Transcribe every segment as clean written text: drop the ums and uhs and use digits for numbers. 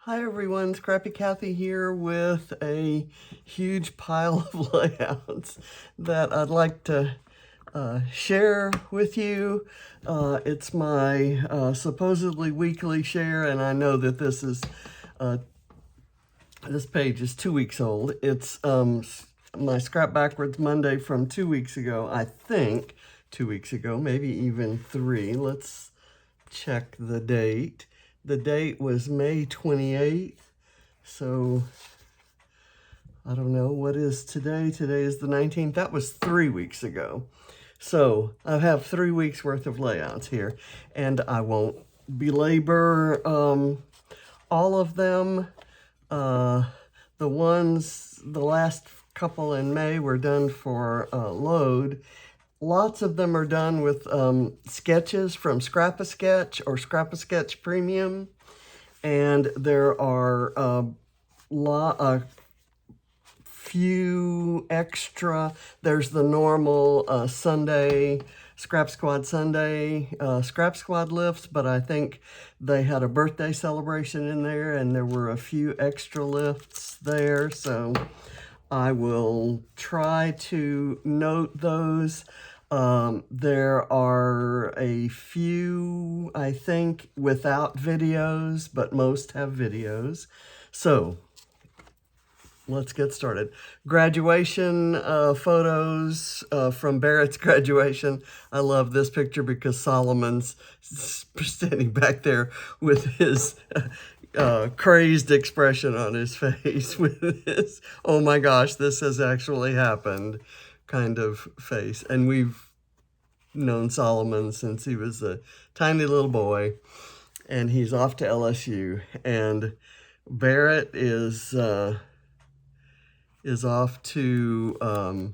Hi everyone, Scrappy Kathy here with a huge pile of layouts that I'd like to share with you. It's my supposedly weekly share, and I know that this page is 2 weeks old. It's my Scrap Backwards Monday from 2 weeks ago, I think 2 weeks ago, maybe even 3. Let's check the date. The date was May 28th. So I don't know, what is today? Today is the 19th. That was 3 weeks ago. So I have 3 weeks worth of layouts here, and I won't belabor all of them. The last couple in May were done for load. Lots of them are done with sketches from Scrap-A-Sketch or Scrap-A-Sketch Premium. And there are a few extra. There's the normal Sunday, Scrap Squad Sunday Scrap Squad lifts, but I think they had a birthday celebration in there and there were a few extra lifts there. So I will try to note those. There are a few, I think, without videos, but most have videos. So let's get started. Graduation photos from Barrett's graduation. I love this picture because Solomon's standing back there with his crazed expression on his face with his, oh my gosh, this has actually happened kind of face. And we've known Solomon since he was a tiny little boy, and he's off to LSU. And Barrett is off to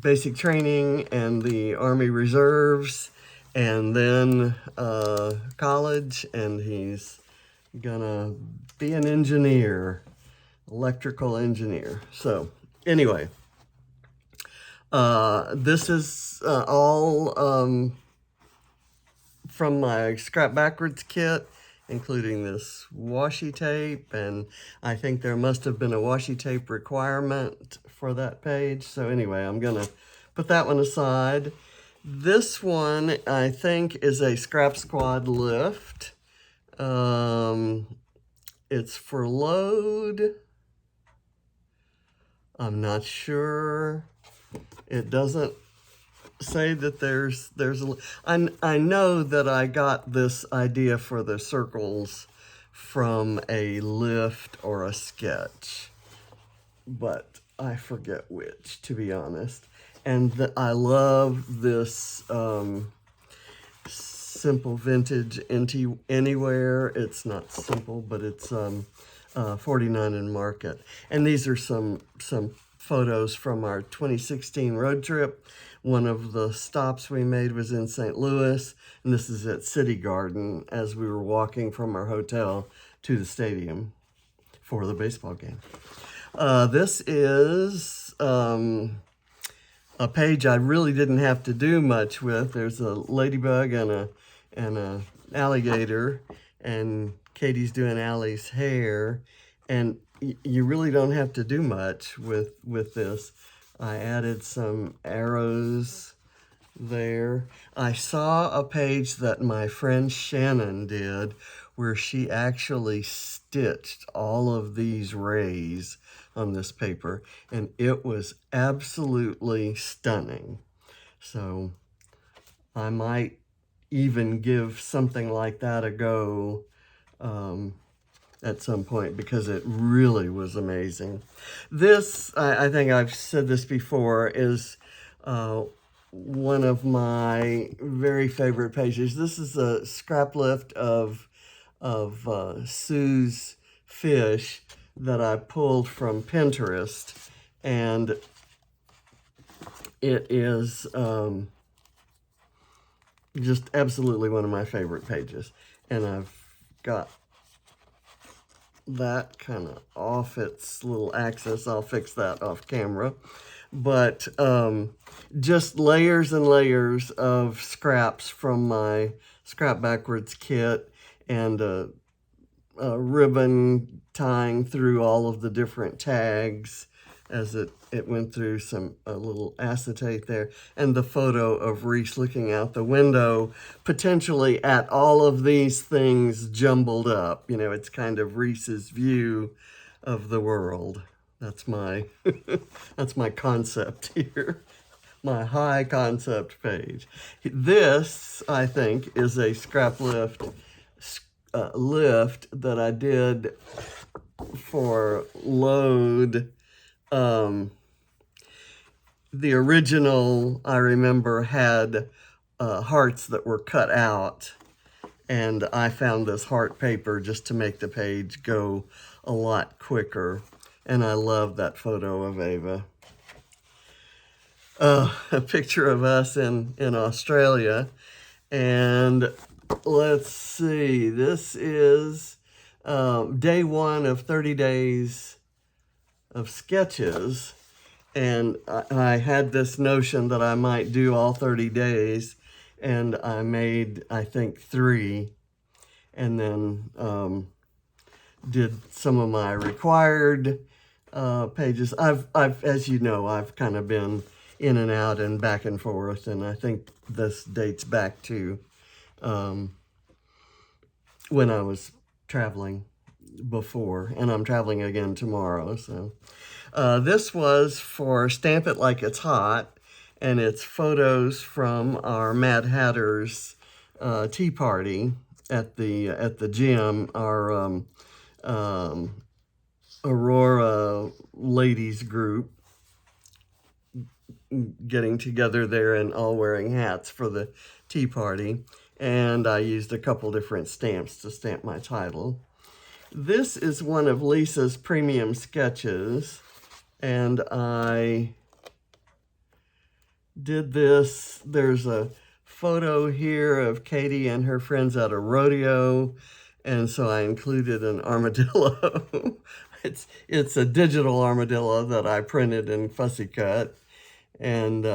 basic training and the Army Reserves, and then college, and he's gonna be an engineer, electrical engineer. So anyway, this is all from my Scrap Backwards kit, including this washi tape, and I think there must have been a washi tape requirement for that page. So anyway, I'm gonna put that one aside. This one, I think, is a Scrap Squad lift. It's for load. I'm not sure. It doesn't say that there's I know that I got this idea for the circles from a lift or a sketch, but I forget which, to be honest. And I love this simple vintage anywhere. It's not simple, but it's 49 in Market. And these are some photos from our 2016 road trip. One of the stops we made was in St. Louis, and this is at City Garden as we were walking from our hotel to the stadium for the baseball game. This is a page I really didn't have to do much with. There's a ladybug and a alligator, and Katie's doing Allie's hair, and you really don't have to do much with this. I added some arrows there. I saw a page that my friend Shannon did where she actually stitched all of these rays on this paper, and it was absolutely stunning. So I might even give something like that a go at some point, because it really was amazing. This, I think I've said this before, is one of my very favorite pages. This is a scrap lift of Sue's fish that I pulled from Pinterest, and it is just absolutely one of my favorite pages. And I've got that kind of off its little axis. I'll fix that off camera. But just layers and layers of scraps from my Scrap Backwards kit, and ribbon tying through all of the different tags as it went through a little acetate there, and the photo of Reese looking out the window, potentially at all of these things jumbled up. You know, it's kind of Reese's view of the world. That's my that's my concept here, my high concept page. This, I think, is a scrap lift that I did for Load. The original, I remember, had hearts that were cut out, and I found this heart paper just to make the page go a lot quicker, and I love that photo of Ava. A picture of us in Australia, and let's see, this is day 1 of 30 days of sketches, and I had this notion that I might do all 30 days, and I made, I think, 3, and then did some of my required pages. I've, as you know, I've kind of been in and out and back and forth, and I think this dates back to when I was traveling before, and I'm traveling again tomorrow. So this was for Stamp It Like It's Hot, and it's photos from our Mad Hatter's tea party at the gym, our Aurora ladies group getting together there and all wearing hats for the tea party. And I used a couple different stamps to stamp my title. This is one of Lisa's premium sketches, and I did this. There's a photo here of Katie and her friends at a rodeo, and so I included an armadillo. It's a digital armadillo that I printed in Fussy Cut, and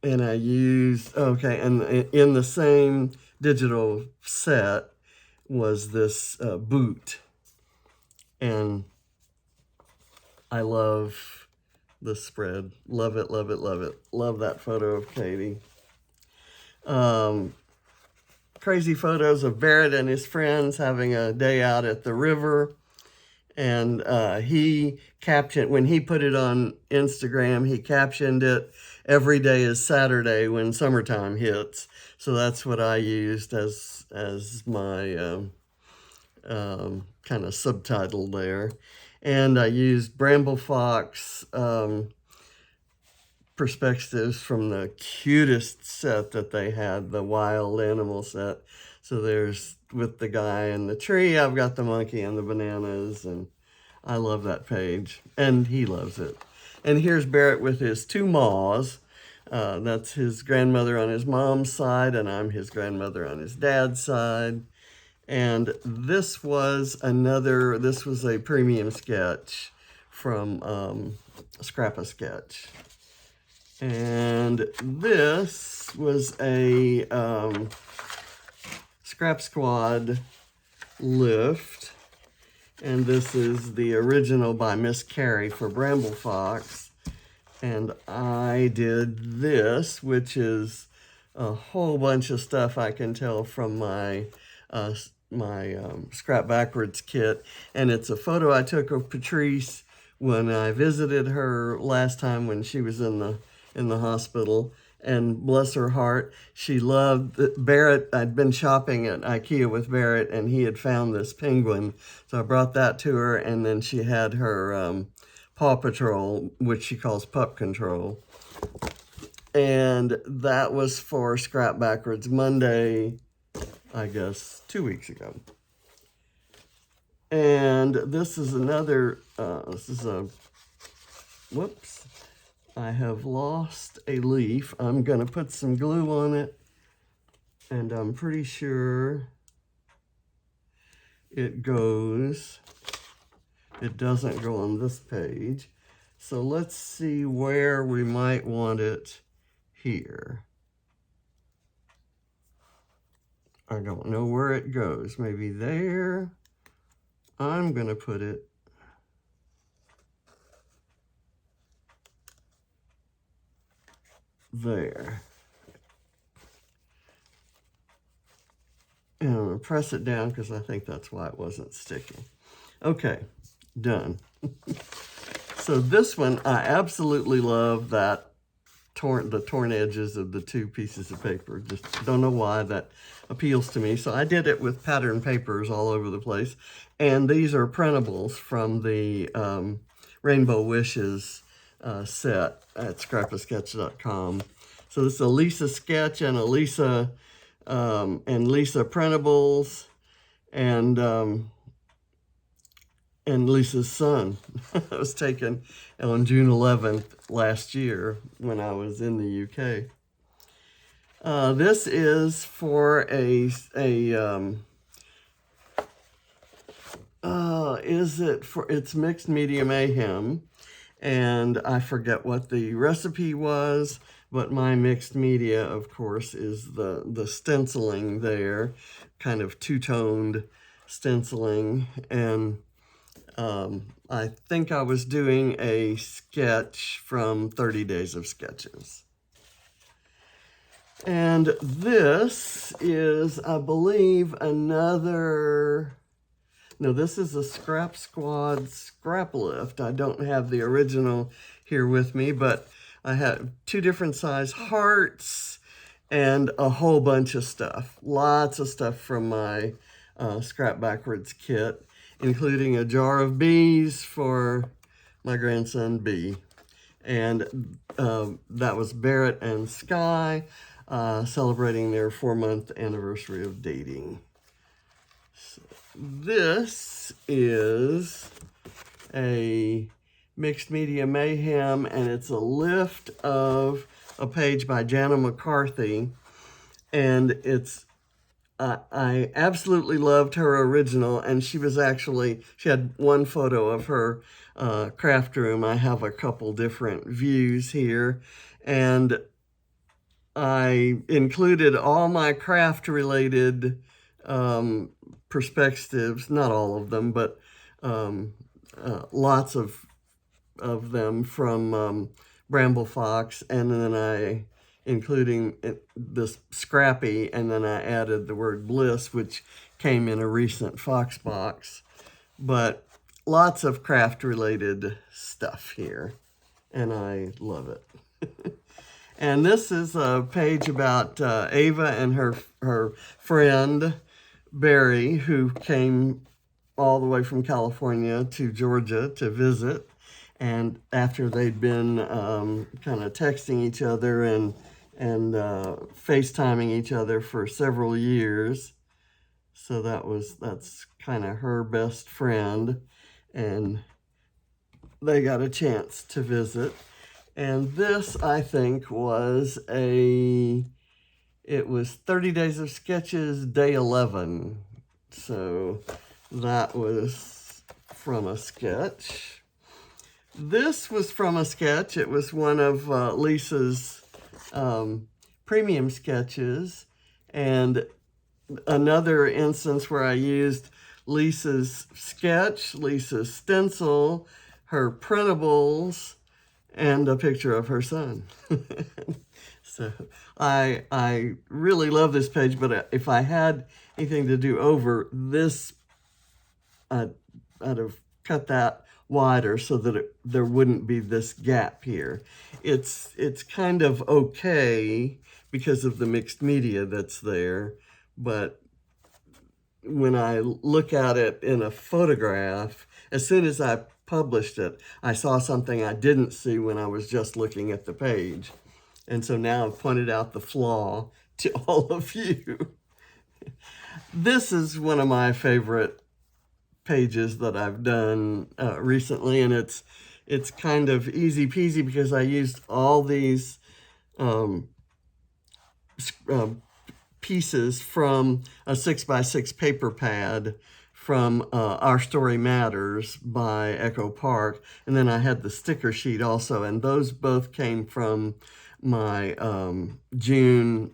I used, okay, and in the same digital set was this boot, and I love the spread. Love it, love it, love it. Love that photo of Katie. Crazy photos of Barrett and his friends having a day out at the river. And he captioned, when he put it on Instagram, he captioned it, "Every day is Saturday when summertime hits." So that's what I used as my kind of subtitle there. And I used Bramble Fox perspectives from the cutest set that they had, the wild animal set. So there's, with the guy in the tree, I've got the monkey and the bananas, and I love that page, and he loves it. And here's Barrett with his 2 maws. That's his grandmother on his mom's side, and I'm his grandmother on his dad's side. And this was a premium sketch from Scrap-A-Sketch. And this was a Scrap Squad lift. And this is the original by Miss Carrie for Bramble Fox. And I did this, which is a whole bunch of stuff I can tell from my Scrap Backwards kit. And it's a photo I took of Patrice when I visited her last time when she was in the hospital. And bless her heart, she loved Barrett. I'd been shopping at IKEA with Barrett, and he had found this penguin. So I brought that to her, and then she had her Paw Patrol, which she calls Pup Control. And that was for Scrap Backwards Monday, I guess, 2 weeks ago. And this is another, whoops. I have lost a leaf. I'm going to put some glue on it, and I'm pretty sure it goes. It doesn't go on this page. So let's see where we might want it here. I don't know where it goes. Maybe there. I'm going to put it there. And I'm going to press it down because I think that's why it wasn't sticking. Okay, done. So this one, I absolutely love that the torn edges of the two pieces of paper. Just don't know why that appeals to me. So I did it with pattern papers all over the place. And these are printables from the Rainbow Wishes set at scrapofsketch.com. So this is a Lisa sketch and a Lisa printables and Lisa's son. It was taken on June 11th last year when I was in the UK. This is for it's Mixed Media Mayhem, and I forget what the recipe was, but my mixed media, of course, is the stenciling there, kind of two-toned stenciling, and I think I was doing a sketch from 30 Days of Sketches. And this is, I believe, this is a Scrap Squad scrap lift. I don't have the original here with me, but I have 2 different size hearts and a whole bunch of stuff. Lots of stuff from my Scrap Backwards kit, including a jar of bees for my grandson B. And that was Barrett and Sky celebrating their 4-month anniversary of dating. So this is a Mixed Media Mayhem, and it's a lift of a page by Jana McCarthy, and it's I absolutely loved her original, and she had one photo of her craft room. I have a couple different views here, and I included all my craft-related perspectives, not all of them, but lots of them from Bramble Fox, and then including this Scrappy, and then I added the word Bliss, which came in a recent Fox box. But lots of craft-related stuff here, and I love it. And this is a page about Ava and her friend, Barry, who came all the way from California to Georgia to visit. And after they'd been kind of texting each other and FaceTiming each other for several years. So that's kind of her best friend, and they got a chance to visit. And this, I think, it was 30 Days of Sketches, day 11. So that was from a sketch. This was from a sketch. It was one of Lisa's premium sketches, and another instance where I used Lisa's sketch, Lisa's stencil, her printables, and a picture of her son. So I really love this page, but if I had anything to do over this, I'd have cut that wider so that there wouldn't be this gap here. It's kind of okay because of the mixed media that's there, but when I look at it in a photograph, as soon as I published it, I saw something I didn't see when I was just looking at the page. And so now I've pointed out the flaw to all of you. This is one of my favorite pages that I've done recently, and it's kind of easy peasy because I used all these pieces from a 6x6 paper pad from Our Story Matters by Echo Park, and then I had the sticker sheet also, and those both came from June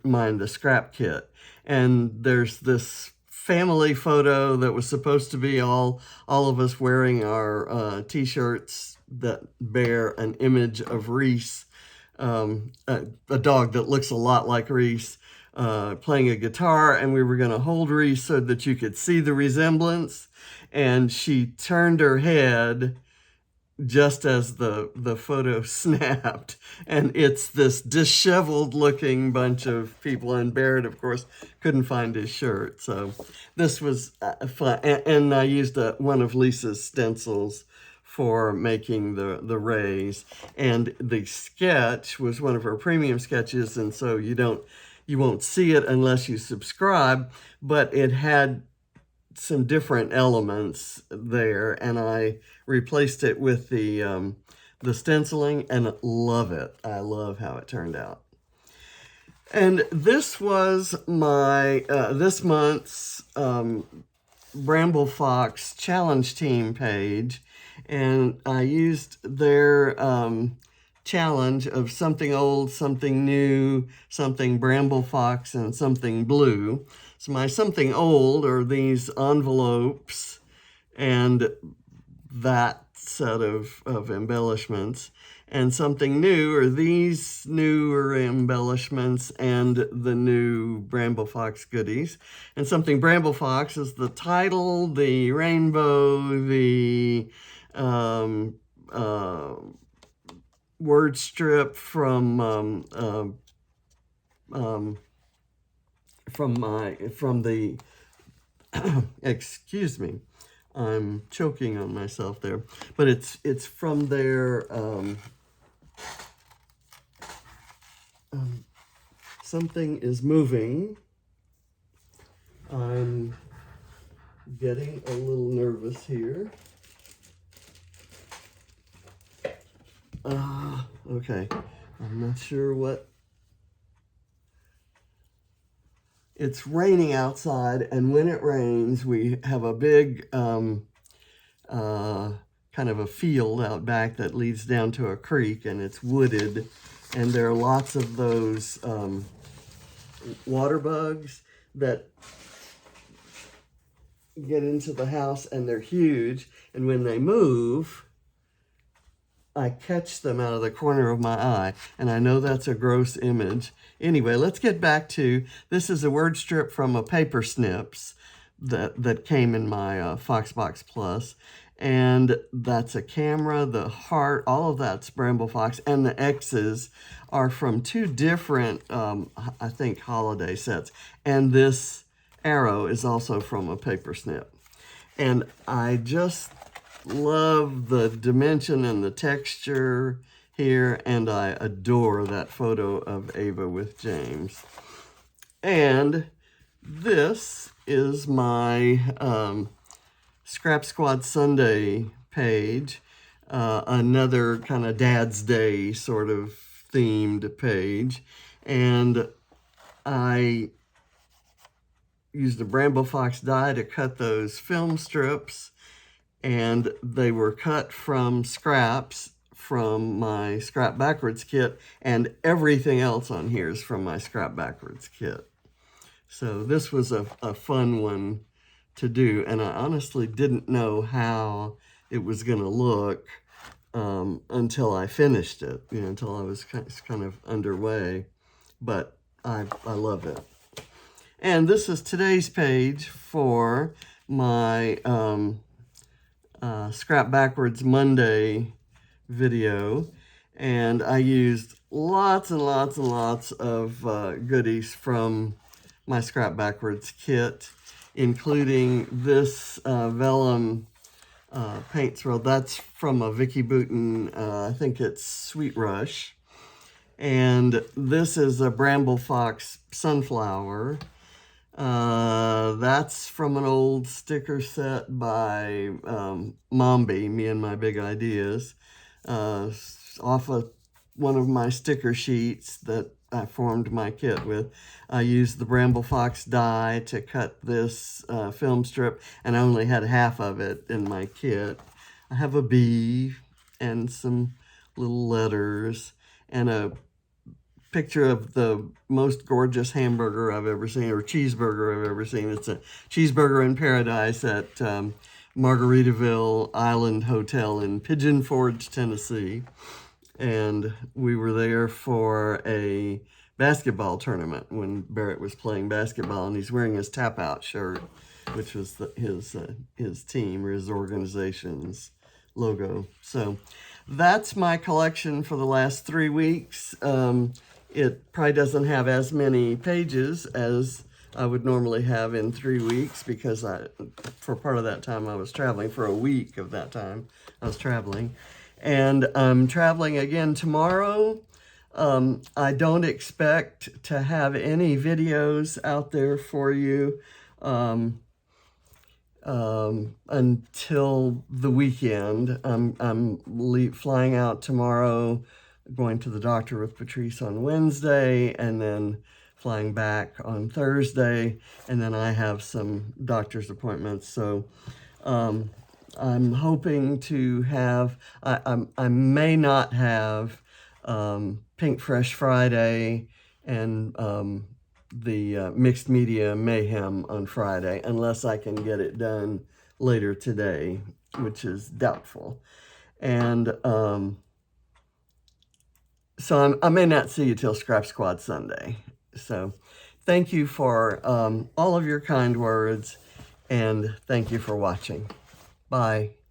Mind the Scrap kit. And there's this family photo that was supposed to be all of us wearing our t-shirts that bear an image of Reese, a dog that looks a lot like Reese, playing a guitar, and we were going to hold Reese so that you could see the resemblance. And she turned her head just as the photo snapped, and it's this disheveled looking bunch of people, and Barrett, of course, couldn't find his shirt. So this was fun, and I used one of Lisa's stencils for making the rays, and the sketch was one of her premium sketches, and so you won't see it unless you subscribe, but it had some different elements there, and I replaced it with the stenciling, and love it. I love how it turned out. And this was my this month's Bramble Fox Challenge Team page, and I used their challenge of something old, something new, something Bramble Fox, and something blue. So my something old are these envelopes and that set of embellishments. And something new are these newer embellishments and the new Bramble Fox goodies. And something Bramble Fox is the title, the rainbow, the word strip from the excuse me, I'm choking on myself there, but it's from their something is moving. I'm getting a little nervous here. Okay, I'm not sure what. It's raining outside, and when it rains, we have a big kind of a field out back that leads down to a creek, and it's wooded, and there are lots of those water bugs that get into the house, and they're huge, and when they move, I catch them out of the corner of my eye, and I know that's a gross image. Anyway, let's get back to, this is a word strip from a Paper Snips that came in my Foxbox Plus, and that's a camera, the heart, all of that's Bramble Fox, and the X's are from two different, I think, holiday sets, and this arrow is also from a Paper Snip. And I just love the dimension and the texture here, and I adore that photo of Ava with James. And this is my Scrap Squad Sunday page, another kind of Dad's Day sort of themed page, and I used a Bramble Fox die to cut those film strips, and they were cut from scraps from my Scrap Backwards kit, and everything else on here is from my Scrap Backwards kit. So this was a fun one to do, and I honestly didn't know how it was going to look until I finished it, until I was kind of underway, but I love it. And this is today's page for my Scrap Backwards Monday video, and I used lots and lots and lots of goodies from my Scrap Backwards kit, including this vellum paint swirl. That's from a Vicky Bouton, I think it's Sweet Rush, and this is a Bramble Fox sunflower. That's from an old sticker set by Mombi, Me and My Big Ideas, off of one of my sticker sheets that I formed my kit with. I used the Bramble Fox die to cut this film strip, and I only had half of it in my kit. I have a bee and some little letters and a picture of the most gorgeous hamburger I've ever seen, or cheeseburger I've ever seen. It's a cheeseburger in paradise at Margaritaville Island Hotel in Pigeon Forge, Tennessee. And we were there for a basketball tournament when Barrett was playing basketball, and he's wearing his tap out shirt, which was his team or his organization's logo. So that's my collection for the last 3 weeks. It probably doesn't have as many pages as I would normally have in 3 weeks, because for part of that time I was traveling. For a week of that time I was traveling. And I'm traveling again tomorrow. I don't expect to have any videos out there for you until the weekend. I'm flying out tomorrow, going to the doctor with Patrice on Wednesday, and then flying back on Thursday, and then I have some doctor's appointments. So I'm hoping to have, I may not have Pink Fresh Friday and the Mixed Media Mayhem on Friday, unless I can get it done later today, which is doubtful. And so I may not see you till Scrap Squad Sunday. So thank you for all of your kind words, and thank you for watching. Bye.